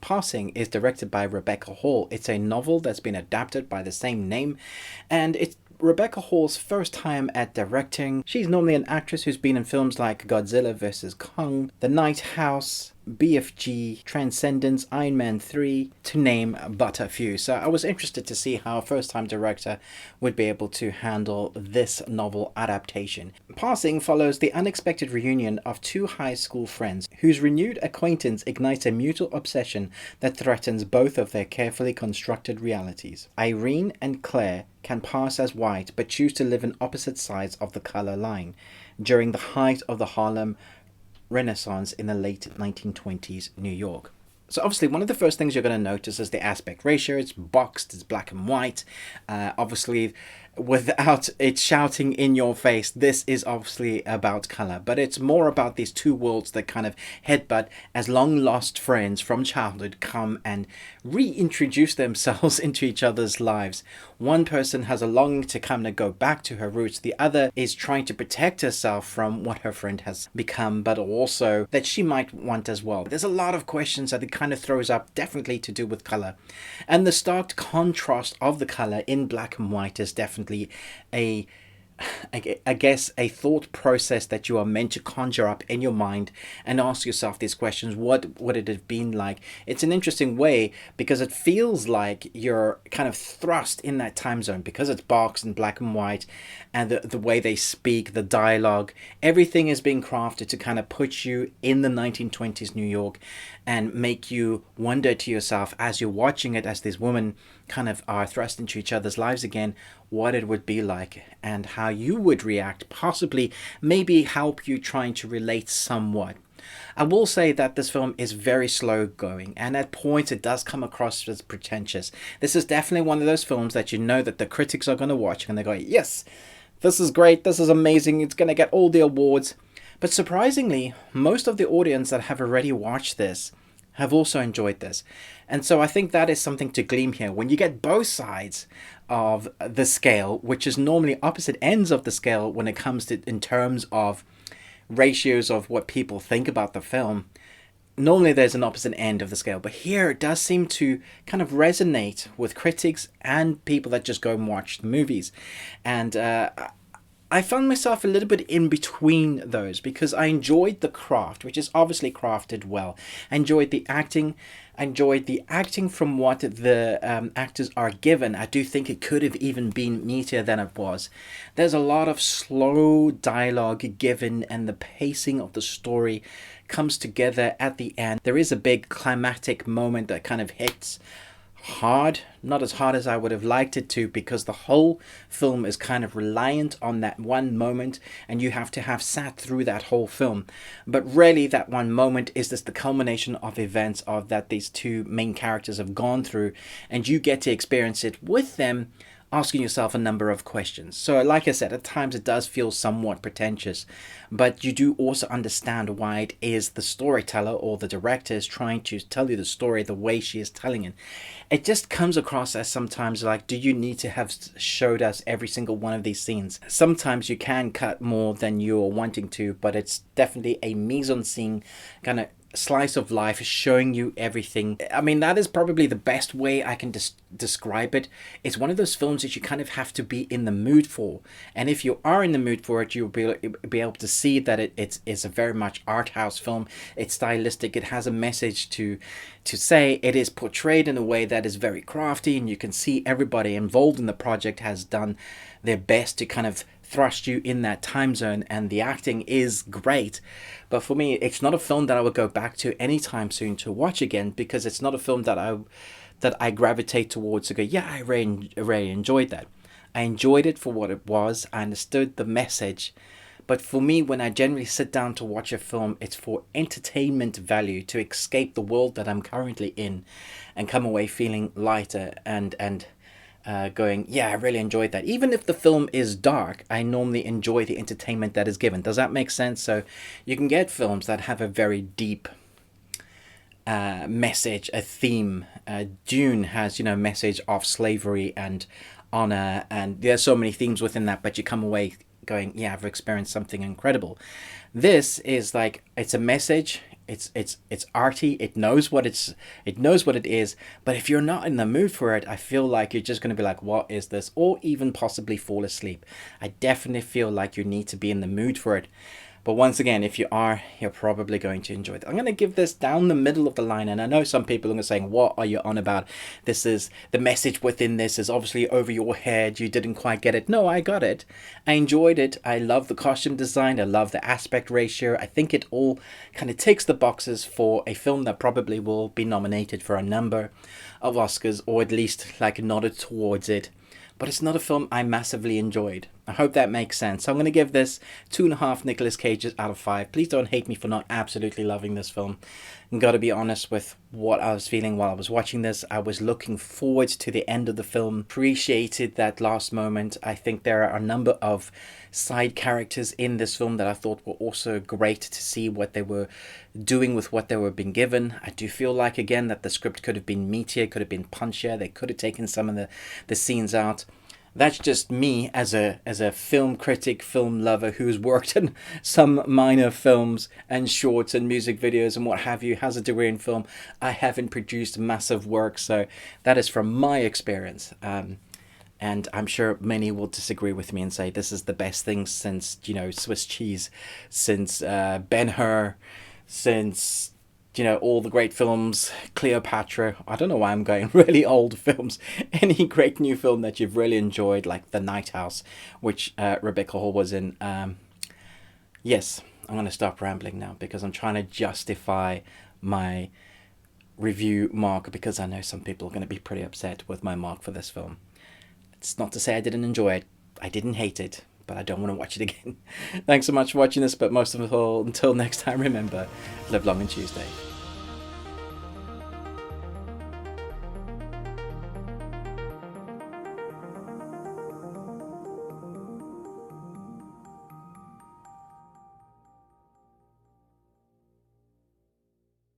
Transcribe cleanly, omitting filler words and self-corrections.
Passing is directed by Rebecca Hall. It's a novel that's been adapted by the same name, and it's Rebecca Hall's first time at directing. She's normally an actress who's been in films like Godzilla vs. Kong, The Night House, BFG, Transcendence, Iron Man 3, to name but a few. So I was interested to see how a first-time director would be able to handle this novel adaptation. Passing follows the unexpected reunion of two high school friends whose renewed acquaintance ignites a mutual obsession that threatens both of their carefully constructed realities. Irene and Claire can pass as white but choose to live on opposite sides of the color line during the height of the Harlem Renaissance in the late 1920s New York. So obviously one of the first things you're going to notice is the aspect ratio. It's boxed, it's black and white. Obviously, without it shouting in your face, this is obviously about color, but it's more about these two worlds that kind of headbutt as long lost friends from childhood come and reintroduce themselves into each other's lives. One person has a longing to kind of go back to her roots. The other is trying to protect herself from what her friend has become, but also that she might want as well. There's a lot of questions that it kind of throws up, definitely to do with color. And the stark contrast of the color in black and white is definitely I guess a thought process that you are meant to conjure up in your mind and ask yourself these questions. What would it have been like? It's an interesting way because it feels like you're kind of thrust in that time zone because it's boxed in black and white, and the way they speak, the dialogue, everything is being crafted to kind of put you in the 1920s New York and make you wonder to yourself as you're watching it, as these women kind of are thrust into each other's lives again, what it would be like and how you would react, possibly maybe help you trying to relate somewhat. I will say that this film is very slow going, and at points it does come across as pretentious. This is definitely one of those films that you know that the critics are going to watch and they're going, yes, this is great, this is amazing, it's going to get all the awards. But surprisingly, most of the audience that have already watched this have also enjoyed this. And so I think that is something to glean here. When you get both sides of the scale, which is normally opposite ends of the scale when it comes to in terms of ratios of what people think about the film, normally there's an opposite end of the scale. But here it does seem to kind of resonate with critics and people that just go and watch the movies. And I found myself a little bit in between those because I enjoyed the craft, which is obviously crafted well. I enjoyed the acting. I enjoyed the acting from what the actors are given. I do think it could have even been meatier than it was. There's a lot of slow dialogue given, and the pacing of the story comes together at the end. There is a big climactic moment that kind of hits hard, not as hard as I would have liked it to, because the whole film is kind of reliant on that one moment and you have to have sat through that whole film. But really that one moment is just the culmination of events of that these two main characters have gone through, and you get to experience it with them, asking yourself a number of questions. So like I said, at times it does feel somewhat pretentious, but you do also understand why it is the storyteller or the director is trying to tell you the story the way she is telling it. It just comes across as sometimes like, do you need to have showed us every single one of these scenes? Sometimes you can cut more than you're wanting to, but it's definitely a mise-en-scene kind of slice of life, showing you everything. I mean, that is probably the best way I can describe it. It's one of those films that you kind of have to be in the mood for, and if you are in the mood for it, you'll be able to see that it's a very much art house film. It's stylistic, it has a message to say, it is portrayed in a way that is very crafty, and you can see everybody involved in the project has done their best to kind of thrust you in that time zone, and the acting is great. But for me, it's not a film that I would go back to anytime soon to watch again, because it's not a film that I gravitate towards to go, yeah, I really enjoyed that. I enjoyed it for what it was. I understood the message. But for me, when I generally sit down to watch a film, it's for entertainment value, to escape the world that I'm currently in and come away feeling lighter and going, yeah, I really enjoyed that. Even if the film is dark, I normally enjoy the entertainment that is given. Does that make sense? So you can get films that have a very deep message, a theme. Dune has, message of slavery and honor, and there's so many themes within that, but you come away going, yeah, I've experienced something incredible. This is like, it's a message, It's arty. It knows what it is. But if you're not in the mood for it, I feel like you're just going to be like, what is this? Or even possibly fall asleep. I definitely feel like you need to be in the mood for it. But once again, if you are, you're probably going to enjoy it. I'm going to give this down the middle of the line. And I know some people are saying, what are you on about? This is the message within this is obviously over your head. You didn't quite get it. No, I got it. I enjoyed it. I love the costume design. I love the aspect ratio. I think it all kind of ticks the boxes for a film that probably will be nominated for a number of Oscars, or at least like nodded towards it. But it's not a film I massively enjoyed. I hope that makes sense. So I'm going to give this 2.5 Nicolas Cages out of 5. Please don't hate me for not absolutely loving this film. I've got to be honest with what I was feeling while I was watching this. I was looking forward to the end of the film. Appreciated that last moment. I think there are a number of side characters in this film that I thought were also great to see what they were doing with what they were being given. I do feel like, again, that the script could have been meatier, could have been punchier. They could have taken some of the scenes out. That's just me as a film critic, film lover who's worked in some minor films and shorts and music videos and what have you, has a degree in film. I haven't produced massive work, so that is from my experience. And I'm sure many will disagree with me and say this is the best thing since, Swiss Cheese, since Ben-Hur, since all the great films, Cleopatra. I don't know why I'm going really old films. Any great new film that you've really enjoyed, like The Night House, which Rebecca Hall was in. Yes, I'm going to stop rambling now because I'm trying to justify my review mark, because I know some people are going to be pretty upset with my mark for this film. It's not to say I didn't enjoy it. I didn't hate it, but I don't want to watch it again. Thanks so much for watching this, but most of all, until next time, remember, live long and Tuesday.